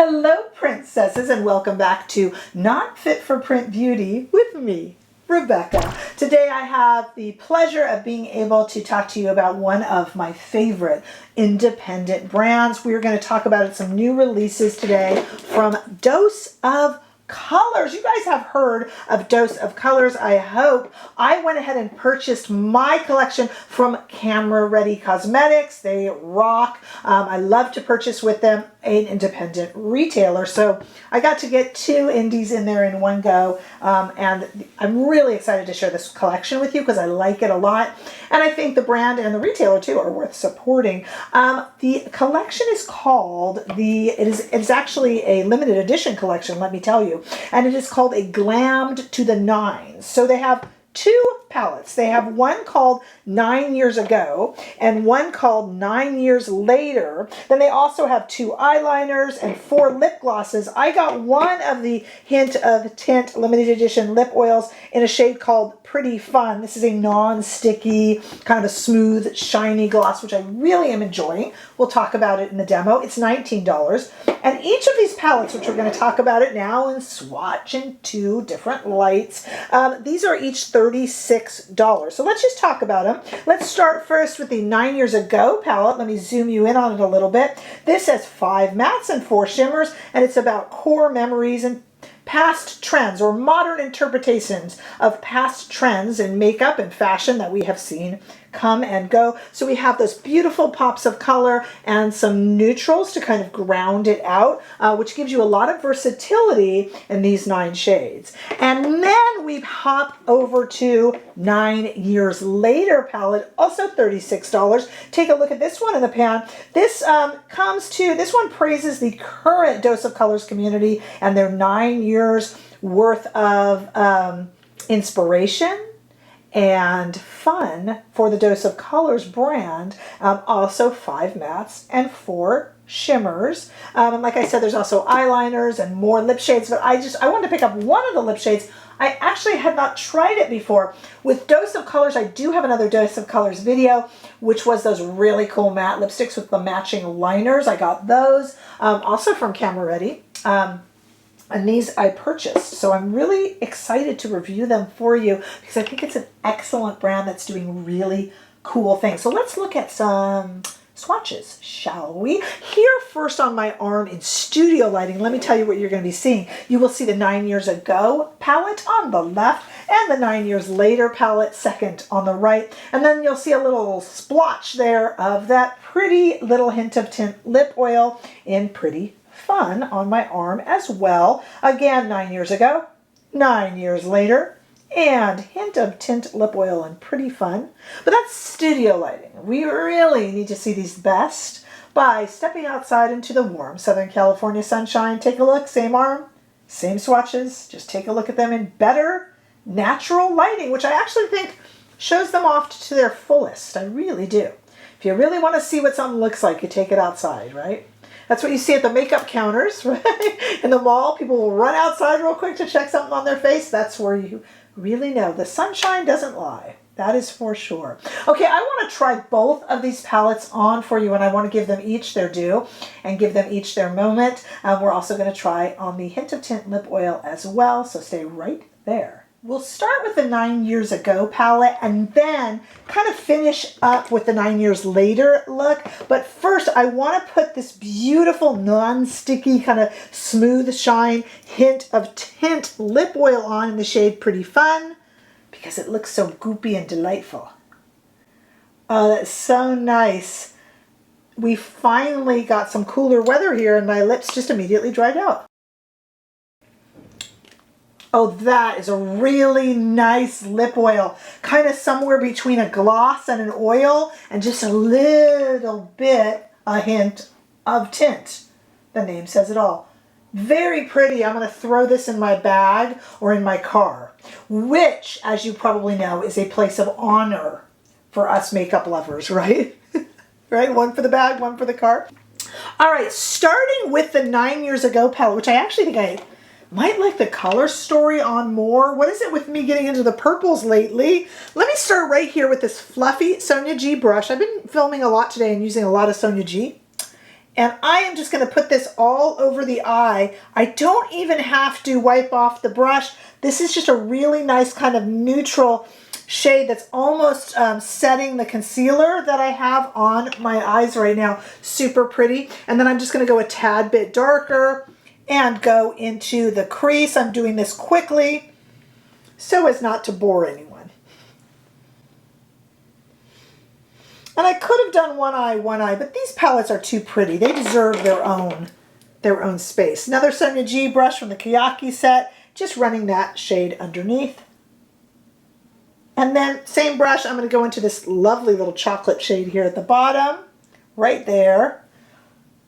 Hello, princesses, and welcome back to Not Fit for Print Beauty with me, Rebecca. Today I have the pleasure of being able to talk to you about one of my favorite independent brands. We're going to talk about some new releases today from Dose of Colors. You guys have heard of Dose of Colors, I hope. I went ahead and purchased my collection from Camera Ready Cosmetics. They rock. I love to purchase with them, an independent retailer. So I got to get two indies in there in one go. And I'm really excited to share this collection with you because I like it a lot. And I think the brand and the retailer too are worth supporting. The collection is called, it's actually a limited edition collection, let me tell you. And it is called a Glammed to the Nines. So they have two palettes. They have one called 9 Years Ago and one called 9 Years Later. Then they also have two eyeliners and 4 lip glosses. I got one of the Hint of Tint limited edition lip oils in a shade called Pretty Fun. This is a non-sticky, kind of a smooth, shiny gloss, which I really am enjoying. We'll talk about it in the demo. It's $19. And each of these palettes, which we're going to talk about it now and swatch in 2 different lights, these are each $36. So let's just talk about them. Let's start first with the 9 Years Ago palette. Let me zoom you in on it a little bit. This has 5 mattes and 4 shimmers, and it's about core memories and past trends or modern interpretations of past trends in makeup and fashion that we have seen come and go. So we have those beautiful pops of color and some neutrals to kind of ground it out, which gives you a lot of versatility in these 9 shades. And then we hop over to 9 Years Later palette, also $36. Take a look at this one in the pan. This this one praises the current Dose of Colors community and their 9 years worth of inspiration and fun for the Dose of Colors brand. Also 5 mattes and 4 shimmers. And like I said, there's also eyeliners and more lip shades, but I wanted to pick up one of the lip shades. I actually had not tried it before. With Dose of Colors, I do have another Dose of Colors video, which was those really cool matte lipsticks with the matching liners. I got those, also from Camera Ready. And these I purchased, so I'm really excited to review them for you because I think it's an excellent brand that's doing really cool things. So let's look at some swatches, shall we? Here first on my arm in studio lighting, let me tell you what you're going to be seeing. You will see the 9 Years Ago palette on the left and the 9 Years Later palette second on the right. And then you'll see a little splotch there of that pretty little Hint of Tint lip oil in Pretty Fun on my arm as well. Again, 9 Years Ago, 9 Years Later, and Hint of Tint lip oil and Pretty Fun. But that's studio lighting. We really need to see these best by stepping outside into the warm Southern California sunshine. Take a look, same arm, same swatches. Just take a look at them in better natural lighting, which I actually think shows them off to their fullest. I really do. If you really want to see what something looks like, you take it outside, right? That's what you see at the makeup counters, right? In the mall, people will run outside real quick to check something on their face. That's where you really know the sunshine doesn't lie. That is for sure. Okay, I want to try both of these palettes on for you, and I want to give them each their due and give them each their moment. We're also going to try on the Hint of Tint lip oil as well, so stay right there. We'll start with the 9 Years Ago palette and then kind of finish up with the 9 Years Later look. But first, I want to put this beautiful non-sticky kind of smooth shine Hint of Tint lip oil on in the shade Pretty Fun because it looks so goopy and delightful. Oh, that's so nice. We finally got some cooler weather here and my lips just immediately dried out. Oh, that is a really nice lip oil. Kind of somewhere between a gloss and an oil and just a little bit, a hint of tint. The name says it all. Very pretty. I'm going to throw this in my bag or in my car, which, as you probably know, is a place of honor for us makeup lovers, right? Right? One for the bag, one for the car. All right, starting with the 9 Years Ago palette, which I actually think I might like the color story on more. What is it with me getting into the purples lately? Let me start right here with this fluffy Sonia G brush. I've been filming a lot today and using a lot of Sonia G. And I am just going to put this all over the eye. I don't even have to wipe off the brush. This is just a really nice kind of neutral shade that's almost setting the concealer that I have on my eyes right now. Super pretty. And then I'm just going to go a tad bit darker and go into the crease. I'm doing this quickly so as not to bore anyone. And I could have done one eye, but these palettes are too pretty. They deserve their own space. Another Sonia G brush from the Kiyaki set, just running that shade underneath. And then same brush, I'm going to go into this lovely little chocolate shade here at the bottom, right there.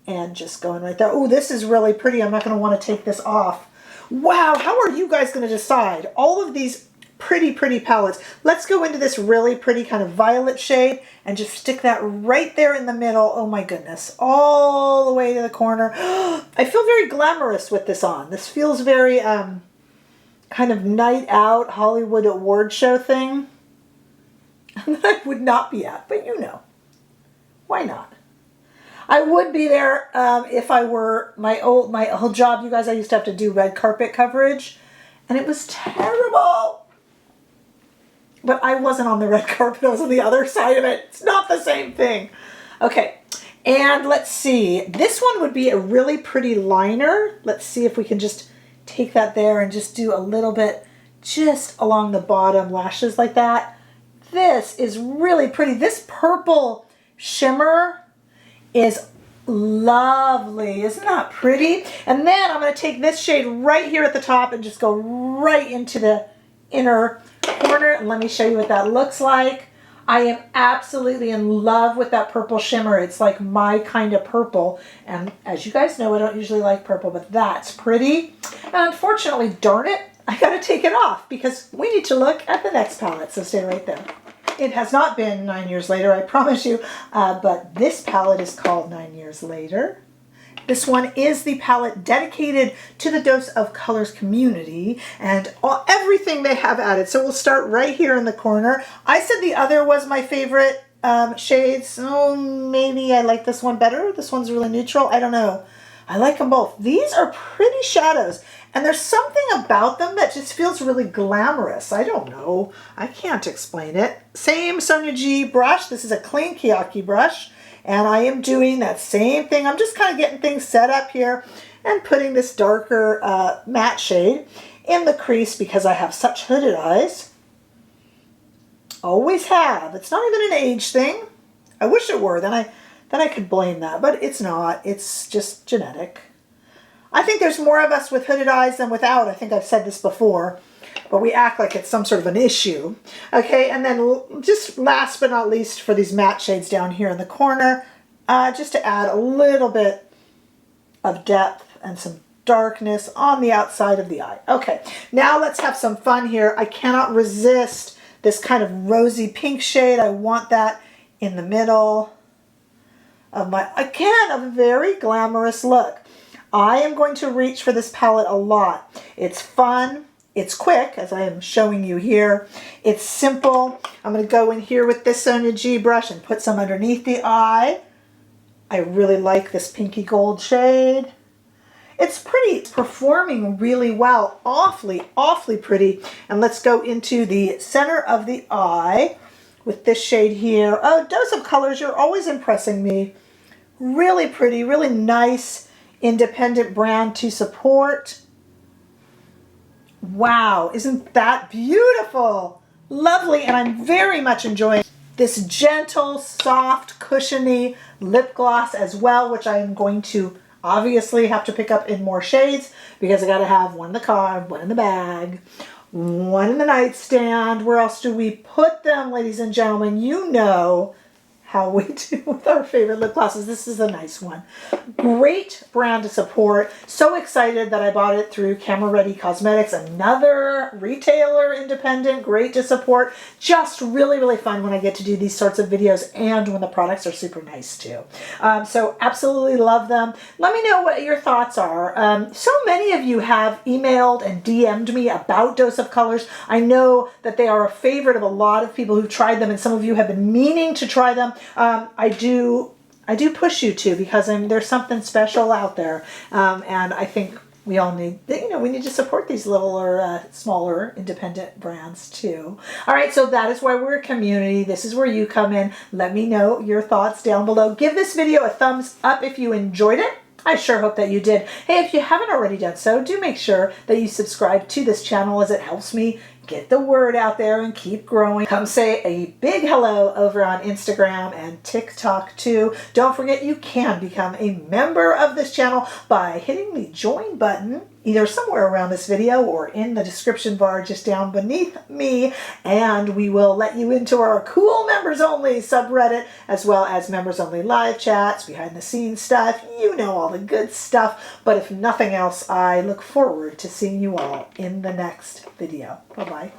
And just going right there. Oh, this is really pretty. I'm not going to want to take this off. Wow, how are you guys going to decide? All of these pretty, pretty palettes. Let's go into this really pretty kind of violet shade and just stick that right there in the middle. Oh my goodness. All the way to the corner. I feel very glamorous with this on. This feels very kind of night out Hollywood award show thing that I would not be at, but you know, why not? I would be there if I were my whole job. You guys, I used to have to do red carpet coverage, and it was terrible. But I wasn't on the red carpet. I was on the other side of it. It's not the same thing. Okay, and let's see. This one would be a really pretty liner. Let's see if we can just take that there and just do a little bit just along the bottom lashes like that. This is really pretty. This purple shimmer is lovely. Isn't that pretty? And then I'm going to take this shade right here at the top and just go right into the inner corner. And let me show you what that looks like. I am absolutely in love with that purple shimmer. It's like my kind of purple. And as you guys know, I don't usually like purple, but that's pretty. And unfortunately, darn it, I got to take it off because we need to look at the next palette. So stay right there. It has not been 9 years later, I promise you, but this palette is called 9 Years Later. This one is the palette dedicated to the Dose of Colors community and everything they have added. So we'll start right here in the corner. I said the other was my favorite shades. Oh, maybe I like this one better. This one's really neutral. I don't know. I like them both. These are pretty shadows. And there's something about them that just feels really glamorous. I don't know. I can't explain it. Same Sonia G brush. This is a clean Kiyaki brush. And I am doing that same thing. I'm just kind of getting things set up here and putting this darker matte shade in the crease because I have such hooded eyes. Always have. It's not even an age thing. I wish it were. Then I could blame that. But it's not. It's just genetic. I think there's more of us with hooded eyes than without. I think I've said this before, but we act like it's some sort of an issue. Okay, and then just last but not least for these matte shades down here in the corner, just to add a little bit of depth and some darkness on the outside of the eye. Okay, now let's have some fun here. I cannot resist this kind of rosy pink shade. I want that in the middle of my, again, a very glamorous look. I am going to reach for this palette a lot. It's fun. It's quick, as I am showing you here. It's simple. I'm going to go in here with this Sonia G brush and put some underneath the eye. I really like this pinky gold shade. It's pretty. It's performing really well. Awfully, awfully pretty. And let's go into the center of the eye with this shade here. Oh, Dose of Colors, you're always impressing me. Really pretty, really nice. Independent brand to support. Wow, isn't that beautiful? Lovely, and I'm very much enjoying this gentle, soft, cushiony lip gloss as well, which I am going to obviously have to pick up in more shades because I gotta have one in the car, one in the bag, one in the nightstand. Where else do we put them, ladies and gentlemen? You know how we do with our favorite lip glosses. This is a nice one. Great brand to support. So excited that I bought it through Camera Ready Cosmetics, another retailer, independent, great to support. Just really, really fun when I get to do these sorts of videos and when the products are super nice too. So absolutely love them. Let me know what your thoughts are. So many of you have emailed and DM'd me about Dose of Colors. I know that they are a favorite of a lot of people who've tried them, and some of you have been meaning to try them. I do I do push you to, because there's something special out there, and I think we all need, we need to support these littler, smaller, independent brands too. All right, so that is why we're a community. This is where you come in. Let me know your thoughts down below. Give this video a thumbs up if you enjoyed it. I sure hope that you did. Hey, if you haven't already done so, do make sure that you subscribe to this channel, as it helps me get the word out there and keep growing. Come say a big hello over on Instagram and TikTok too. Don't forget, you can become a member of this channel by hitting the join button either somewhere around this video or in the description bar just down beneath me, and we will let you into our cool members only subreddit, as well as members only live chats, behind the scenes stuff, all the good stuff. But if nothing else, I look forward to seeing you all in the next video. Bye-bye.